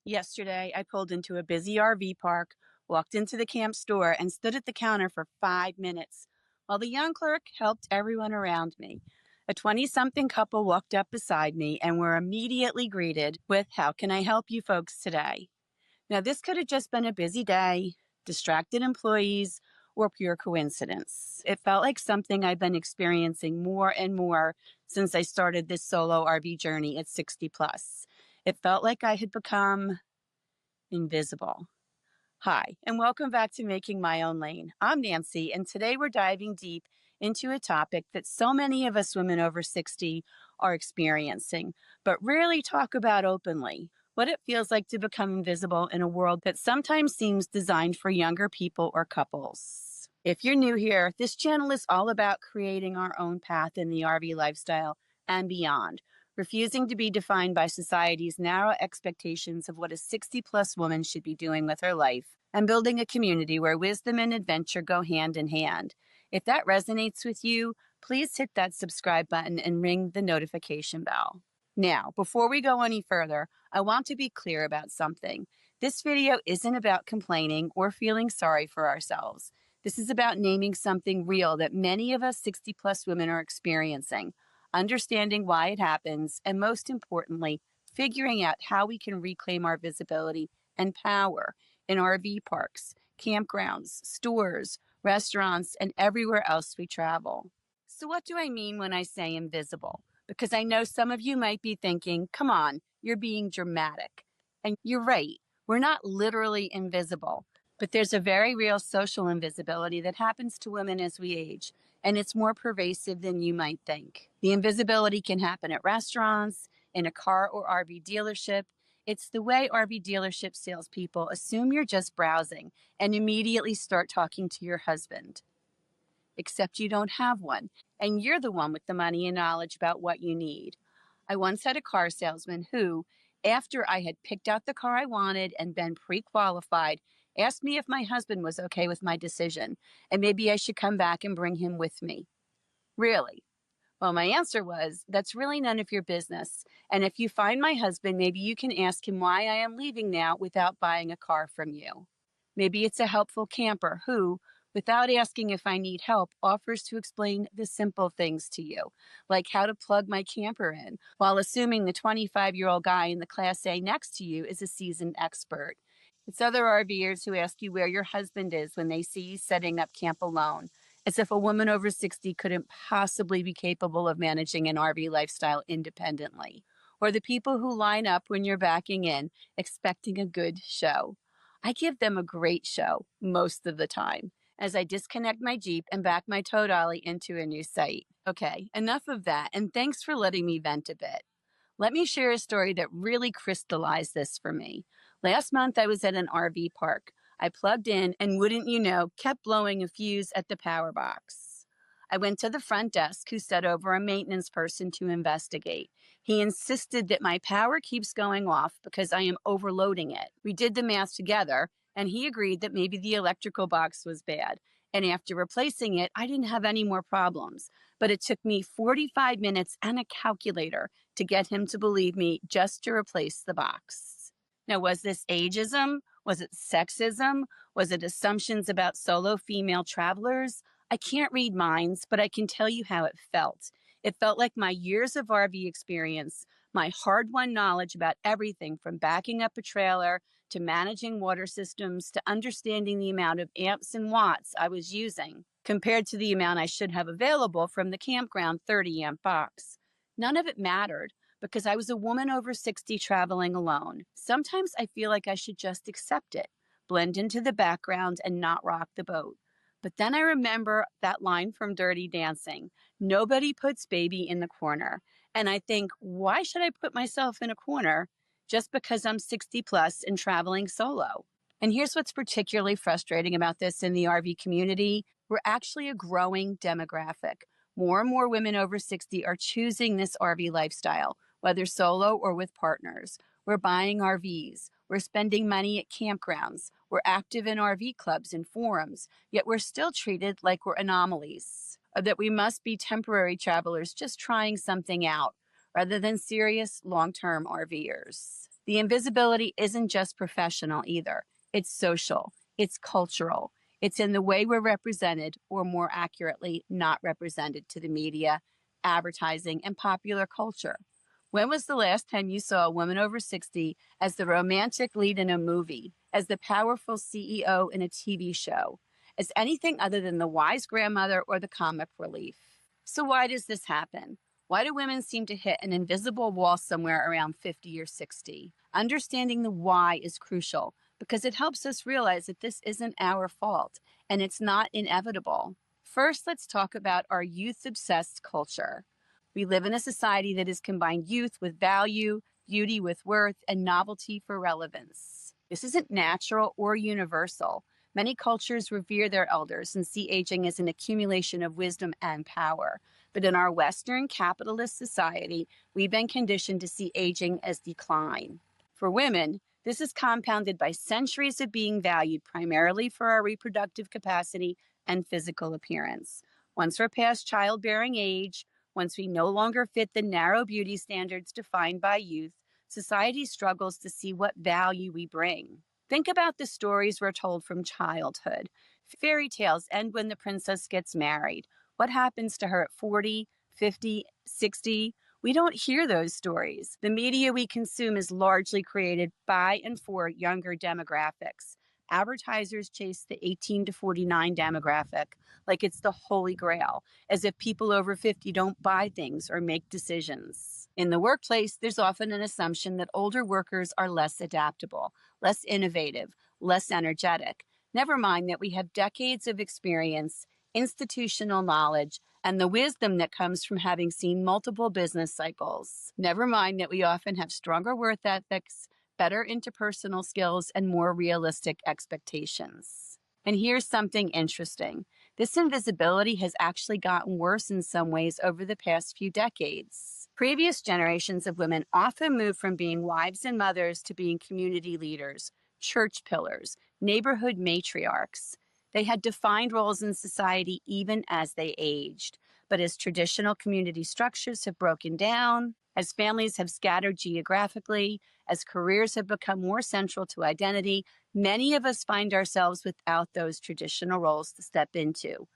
Yesterday, I pulled into a busy RV park, walked into the camp store, and stood at the counter for 5 minutes while the young clerk helped everyone around me. A 20-something couple walked up beside me and were immediately greeted with, "How can I help you folks today?" Now, this could have just been a busy day, distracted employees, or pure coincidence. It felt like something I've been experiencing more and more since I started this solo RV journey at 60 plus. It felt like I had become invisible. Hi, and welcome back to Making My Own Lane. I'm Nancy, and today we're diving deep into a topic that so many of us women over 60 are experiencing, but rarely talk about openly: what it feels like to become invisible in a world that sometimes seems designed for younger people or couples. If you're new here, this channel is all about creating our own path in the RV lifestyle and beyond, refusing to be defined by society's narrow expectations of what a 60-plus woman should be doing with her life, and building a community where wisdom and adventure go hand in hand. If that resonates with you, please hit that subscribe button and ring the notification bell. Now, before we go any further, I want to be clear about something. This video isn't about complaining or feeling sorry for ourselves. This is about naming something real that many of us 60-plus women are experiencing, understanding why it happens, and most importantly, figuring out how we can reclaim our visibility and power in RV parks, campgrounds, stores, restaurants, and everywhere else we travel. So what do I mean when I say invisible? Because I know some of you might be thinking, come on, you're being dramatic. And you're right, we're not literally invisible, but there's a very real social invisibility that happens to women as we age, and it's more pervasive than you might think. The invisibility can happen at restaurants, in a car or RV dealership. It's the way RV dealership salespeople assume you're just browsing and immediately start talking to your husband. Except you don't have one, and you're the one with the money and knowledge about what you need. I once had a car salesman who, after I had picked out the car I wanted and been pre-qualified, asked me if my husband was okay with my decision, and maybe I should come back and bring him with me. Really? Well, my answer was, that's really none of your business. And if you find my husband, maybe you can ask him why I am leaving now without buying a car from you. Maybe it's a helpful camper who, without asking if I need help, offers to explain the simple things to you, like how to plug my camper in, while assuming the 25-year-old guy in the Class A next to you is a seasoned expert. It's other RVers who ask you where your husband is when they see you setting up camp alone, as if a woman over 60 couldn't possibly be capable of managing an RV lifestyle independently. Or the people who line up when you're backing in, expecting a good show. I give them a great show most of the time, as I disconnect my Jeep and back my tow dolly into a new site. Okay, enough of that, and thanks for letting me vent a bit. Let me share a story that really crystallized this for me. Last month, I was at an RV park. I plugged in and, wouldn't you know, kept blowing a fuse at the power box. I went to the front desk, who sent over a maintenance person to investigate. He insisted that my power keeps going off because I am overloading it. We did the math together, and he agreed that maybe the electrical box was bad. And after replacing it, I didn't have any more problems. But it took me 45 minutes and a calculator to get him to believe me just to replace the box. Now, was this ageism? Was it sexism? Was it assumptions about solo female travelers? I can't read minds, but I can tell you how it felt. It felt like my years of RV experience, my hard-won knowledge about everything from backing up a trailer to managing water systems to understanding the amount of amps and watts I was using compared to the amount I should have available from the campground 30-amp box. None of it mattered, because I was a woman over 60 traveling alone. Sometimes I feel like I should just accept it, blend into the background, and not rock the boat. But then I remember that line from Dirty Dancing, "Nobody puts baby in the corner." And I think, why should I put myself in a corner just because I'm 60 plus and traveling solo? And here's what's particularly frustrating about this in the RV community. We're actually a growing demographic. More and more women over 60 are choosing this RV lifestyle, whether solo or with partners. We're buying RVs. We're spending money at campgrounds. We're active in RV clubs and forums, yet we're still treated like we're anomalies, or that we must be temporary travelers just trying something out, rather than serious long-term RVers. The invisibility isn't just professional either. It's social, it's cultural, it's in the way we're represented, or more accurately, not represented to the media, advertising, and popular culture. When was the last time you saw a woman over 60 as the romantic lead in a movie, as the powerful CEO in a TV show, as anything other than the wise grandmother or the comic relief? So, why does this happen? Why do women seem to hit an invisible wall somewhere around 50 or 60? Understanding the why is crucial because it helps us realize that this isn't our fault and it's not inevitable. First, let's talk about our youth obsessed culture. We live in a society that has combined youth with value, beauty with worth, and novelty for relevance. This isn't natural or universal. Many cultures revere their elders and see aging as an accumulation of wisdom and power. But in our Western capitalist society, we've been conditioned to see aging as decline. For women, this is compounded by centuries of being valued primarily for our reproductive capacity and physical appearance. Once we're past childbearing age, once we no longer fit the narrow beauty standards defined by youth, society struggles to see what value we bring. Think about the stories we're told from childhood. Fairy tales end when the princess gets married. What happens to her at 40, 50, 60? We don't hear those stories. The media we consume is largely created by and for younger demographics. Advertisers chase the 18 to 49 demographic like it's the holy grail, as if people over 50 don't buy things or make decisions. In the workplace, there's often an assumption that older workers are less adaptable, less innovative, less energetic. Never mind that we have decades of experience, institutional knowledge, and the wisdom that comes from having seen multiple business cycles. Never mind that we often have stronger work ethics, better interpersonal skills, and more realistic expectations. And here's something interesting. This invisibility has actually gotten worse in some ways over the past few decades. Previous generations of women often moved from being wives and mothers to being community leaders, church pillars, neighborhood matriarchs. They had defined roles in society even as they aged. But as traditional community structures have broken down, as families have scattered geographically, as careers have become more central to identity, many of us find ourselves without those traditional roles to step into.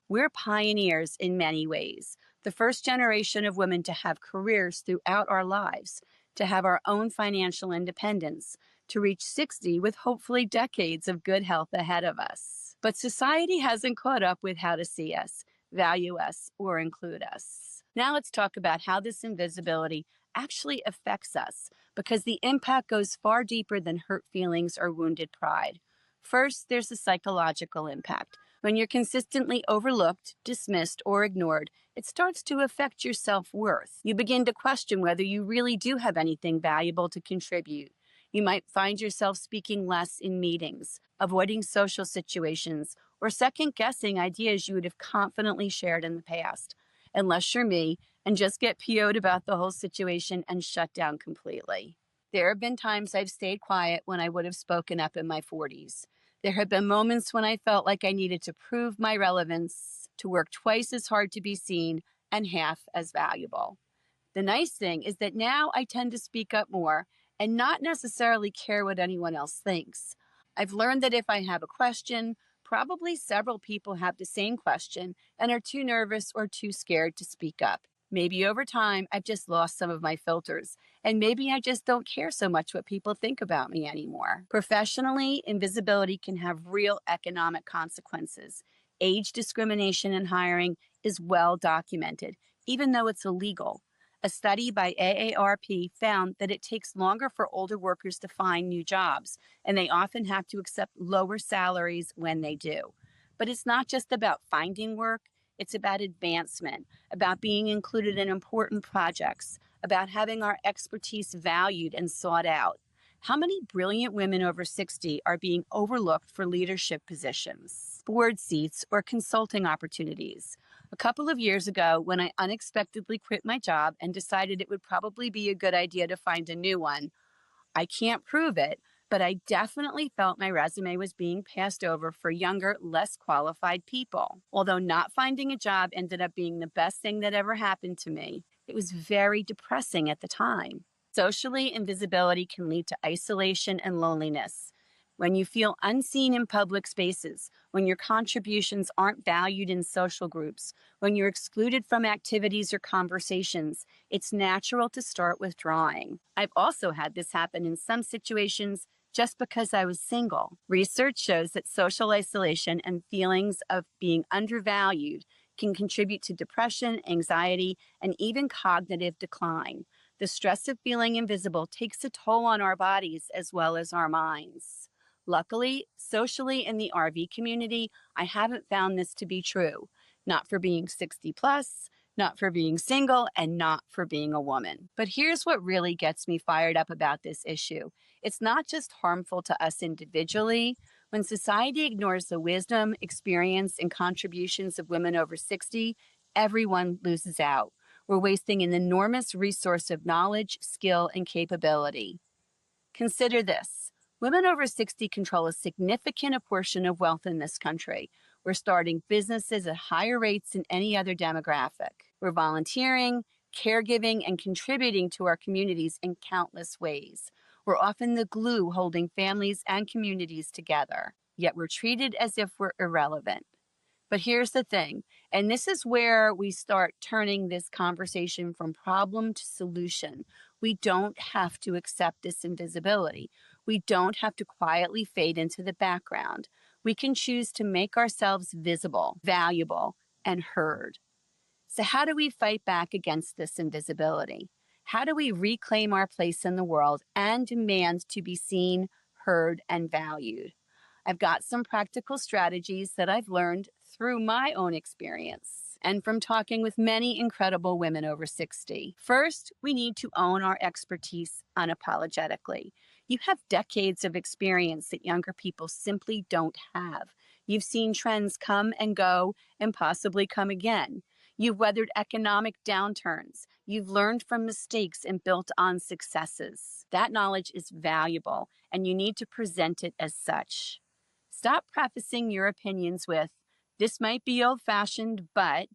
We're pioneers in many ways, the first generation of women to have careers throughout our lives, to have our own financial independence, to reach 60 with hopefully decades of good health ahead of us. But society hasn't caught up with how to see us, value us, or include us. Now let's talk about how this invisibility actually affects us, because the impact goes far deeper than hurt feelings or wounded pride. First, there's the psychological impact. When you're consistently overlooked, dismissed, or ignored, it starts to affect your self-worth. You begin to question whether you really do have anything valuable to contribute. You might find yourself speaking less in meetings, avoiding social situations, or second-guessing ideas you would have confidently shared in the past. Unless you're me, and just get PO'd about the whole situation and shut down completely. There have been times I've stayed quiet when I would have spoken up in my 40s. There have been moments when I felt like I needed to prove my relevance, to work twice as hard to be seen, and half as valuable. The nice thing is that now I tend to speak up more and not necessarily care what anyone else thinks. I've learned that if I have a question, probably several people have the same question and are too nervous or too scared to speak up. Maybe over time, I've just lost some of my filters, and maybe I just don't care so much what people think about me anymore. Professionally, invisibility can have real economic consequences. Age discrimination in hiring is well documented, even though it's illegal. A study by AARP found that it takes longer for older workers to find new jobs, and they often have to accept lower salaries when they do. But it's not just about finding work, it's about advancement, about being included in important projects, about having our expertise valued and sought out. How many brilliant women over 60 are being overlooked for leadership positions, board seats, or consulting opportunities? A couple of years ago, when I unexpectedly quit my job and decided it would probably be a good idea to find a new one, I can't prove it, but I definitely felt my resume was being passed over for younger, less qualified people. Although not finding a job ended up being the best thing that ever happened to me, it was very depressing at the time. Socially, invisibility can lead to isolation and loneliness. When you feel unseen in public spaces, when your contributions aren't valued in social groups, when you're excluded from activities or conversations, it's natural to start withdrawing. I've also had this happen in some situations just because I was single. Research shows that social isolation and feelings of being undervalued can contribute to depression, anxiety, and even cognitive decline. The stress of feeling invisible takes a toll on our bodies as well as our minds. Luckily, socially in the RV community, I haven't found this to be true. Not for being 60 plus, not for being single, and not for being a woman. But here's what really gets me fired up about this issue. It's not just harmful to us individually. When society ignores the wisdom, experience, and contributions of women over 60, everyone loses out. We're wasting an enormous resource of knowledge, skill, and capability. Consider this. Women over 60 control a significant portion of wealth in this country. We're starting businesses at higher rates than any other demographic. We're volunteering, caregiving, and contributing to our communities in countless ways. We're often the glue holding families and communities together, yet we're treated as if we're irrelevant. But here's the thing, and this is where we start turning this conversation from problem to solution. We don't have to accept this invisibility. We don't have to quietly fade into the background. We can choose to make ourselves visible, valuable, and heard. So how do we fight back against this invisibility? How do we reclaim our place in the world and demand to be seen, heard, and valued? I've got some practical strategies that I've learned through my own experience and from talking with many incredible women over 60. First, we need to own our expertise unapologetically. You have decades of experience that younger people simply don't have. You've seen trends come and go and possibly come again. You've weathered economic downturns. You've learned from mistakes and built on successes. That knowledge is valuable, and you need to present it as such. Stop prefacing your opinions with, "This might be old-fashioned, but,"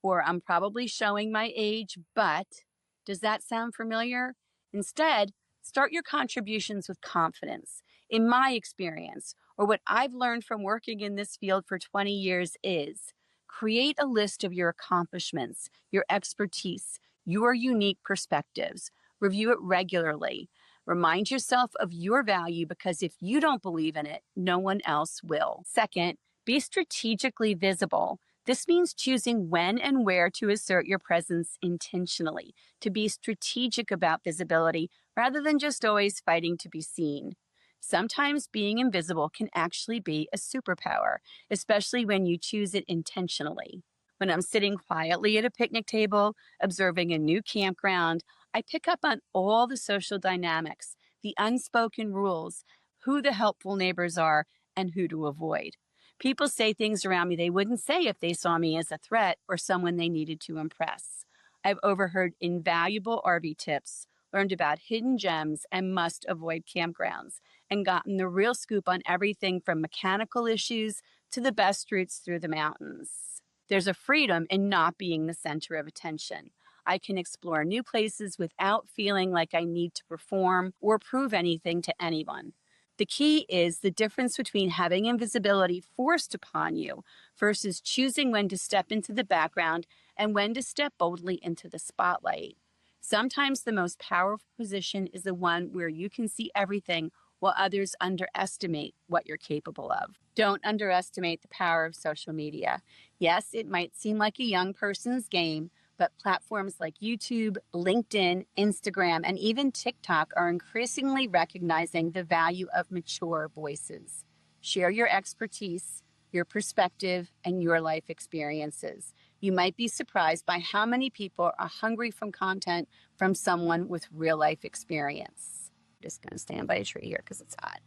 or "I'm probably showing my age, but." Does that sound familiar? Instead, start your contributions with confidence. In my experience, or what I've learned from working in this field for 20 years is, create a list of your accomplishments, your expertise, your unique perspectives. Review it regularly. Remind yourself of your value, because if you don't believe in it, no one else will. Second, be strategically visible. This means choosing when and where to assert your presence intentionally, to be strategic about visibility rather than just always fighting to be seen. Sometimes being invisible can actually be a superpower, especially when you choose it intentionally. When I'm sitting quietly at a picnic table, observing a new campground, I pick up on all the social dynamics, the unspoken rules, who the helpful neighbors are, and who to avoid. People say things around me they wouldn't say if they saw me as a threat or someone they needed to impress. I've overheard invaluable RV tips, learned about hidden gems and must-avoid campgrounds, and gotten the real scoop on everything from mechanical issues to the best routes through the mountains. There's a freedom in not being the center of attention. I can explore new places without feeling like I need to perform or prove anything to anyone. The key is the difference between having invisibility forced upon you versus choosing when to step into the background and when to step boldly into the spotlight. Sometimes the most powerful position is the one where you can see everything while others underestimate what you're capable of. Don't underestimate the power of social media. Yes, it might seem like a young person's game, but platforms like YouTube, LinkedIn, Instagram, and even TikTok are increasingly recognizing the value of mature voices. Share your expertise, your perspective, and your life experiences. You might be surprised by how many people are hungry for content from someone with real life experience. I'm just going to stand by a tree here because it's hot.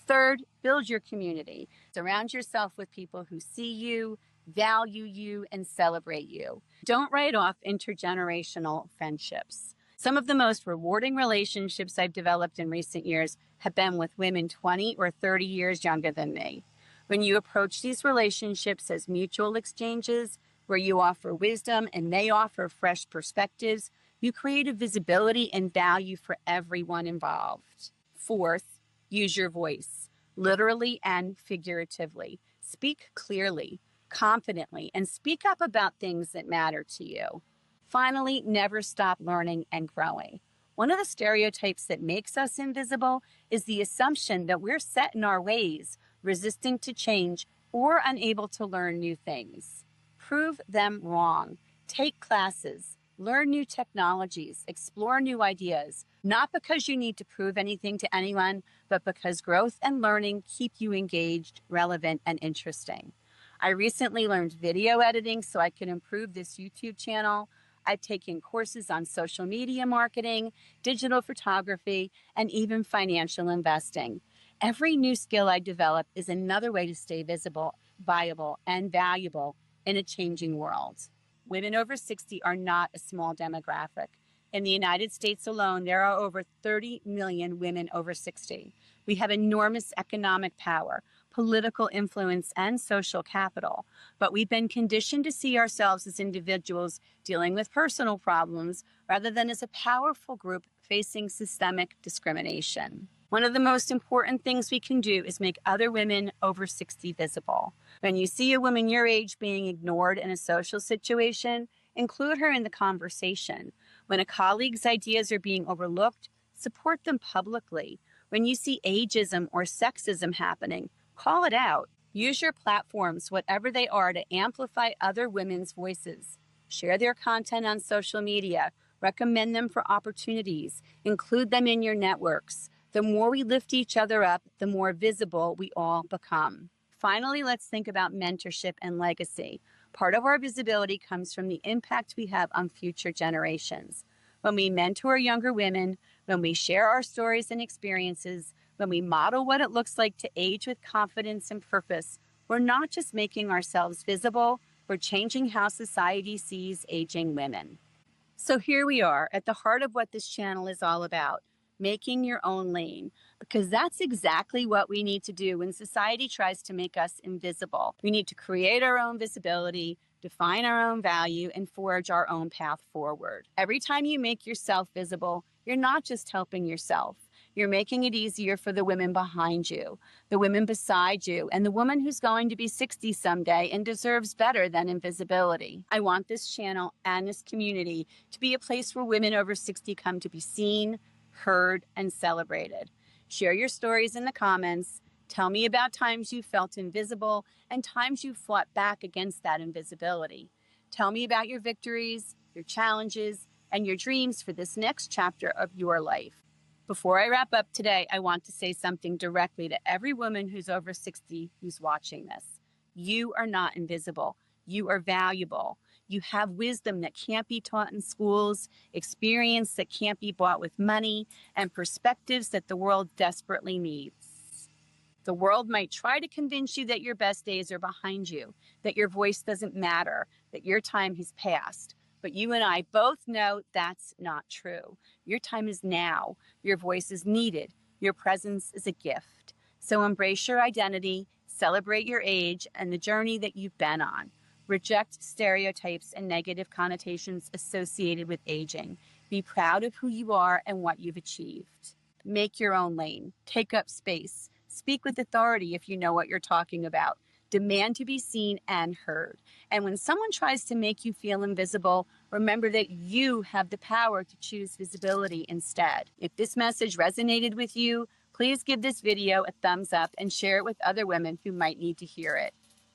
Third, build your community. Surround yourself with people who see you, value you, and celebrate you. Don't write off intergenerational friendships. Some of the most rewarding relationships I've developed in recent years have been with women 20 or 30 years younger than me. When you approach these relationships as mutual exchanges, where you offer wisdom and they offer fresh perspectives, You create a visibility and value for everyone involved. Fourth, use your voice, literally and figuratively. Speak clearly, confidently, and speak up about things that matter to you. Finally, never stop learning and growing. One of the stereotypes that makes us invisible is the assumption that we're set in our ways, resisting to change, or unable to learn new things. Prove them wrong. Take classes, learn new technologies, explore new ideas, not because you need to prove anything to anyone, but because growth and learning keep you engaged, relevant, and interesting. I recently learned video editing so I can improve this YouTube channel. I've taken courses on social media marketing, digital photography, and even financial investing. Every new skill I develop is another way to stay visible, viable, and valuable in a changing world. Women over 60 are not a small demographic. In the United States alone, there are over 30 million women over 60. We have enormous economic power, political influence, and social capital, but we've been conditioned to see ourselves as individuals dealing with personal problems rather than as a powerful group facing systemic discrimination. One of the most important things we can do is make other women over 60 visible. When you see a woman your age being ignored in a social situation, include her in the conversation. When a colleague's ideas are being overlooked, support them publicly. When you see ageism or sexism happening, call it out. Use your platforms, whatever they are, to amplify other women's voices. Share their content on social media. Recommend them for opportunities. Include them in your networks. The more we lift each other up, the more visible we all become. Finally, let's think about mentorship and legacy. Part of our visibility comes from the impact we have on future generations. When we mentor younger women, when we share our stories and experiences, when we model what it looks like to age with confidence and purpose, we're not just making ourselves visible, we're changing how society sees aging women. So here we are at the heart of what this channel is all about, making your own lane, because that's exactly what we need to do when society tries to make us invisible. We need to create our own visibility, define our own value, and forge our own path forward. Every time you make yourself visible, you're not just helping yourself. You're making it easier for the women behind you, the women beside you, and the woman who's going to be 60 someday and deserves better than invisibility. I want this channel and this community to be a place where women over 60 come to be seen, heard, and celebrated. Share your stories in the comments. Tell me about times you felt invisible and times you fought back against that invisibility. Tell me about your victories, your challenges, and your dreams for this next chapter of your life. Before I wrap up today, I want to say something directly to every woman who's over 60 who's watching this. You are not invisible. You are valuable. You have wisdom that can't be taught in schools, experience that can't be bought with money, and perspectives that the world desperately needs. The world might try to convince you that your best days are behind you, that your voice doesn't matter, that your time has passed. But you and I both know that's not true. Your time is now. Your voice is needed. Your presence is a gift. So embrace your identity, celebrate your age and the journey that you've been on. Reject stereotypes and negative connotations associated with aging. Be proud of who you are and what you've achieved. Make your own lane. Take up space. Speak with authority if you know what you're talking about. Demand to be seen and heard. And when someone tries to make you feel invisible, remember that you have the power to choose visibility instead. If this message resonated with you, please give this video a thumbs up and share it with other women who might need to hear it.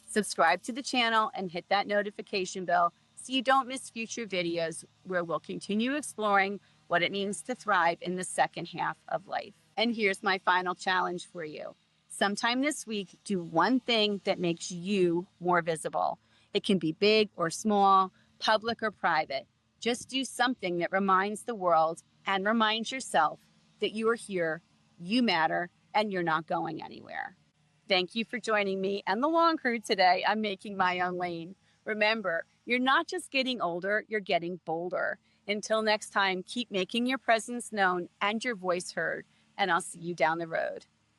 Subscribe to the channel and hit that notification bell so you don't miss future videos where we'll continue exploring what it means to thrive in the second half of life. And here's my final challenge for you. Sometime this week, do one thing that makes you more visible. It can be big or small, public or private. Just do something that reminds the world and reminds yourself that you are here, you matter, and you're not going anywhere. Thank you for joining me and the long crew today on Making My Own Lane. Remember, you're not just getting older, you're getting bolder. Until next time, keep making your presence known and your voice heard, and I'll see you down the road.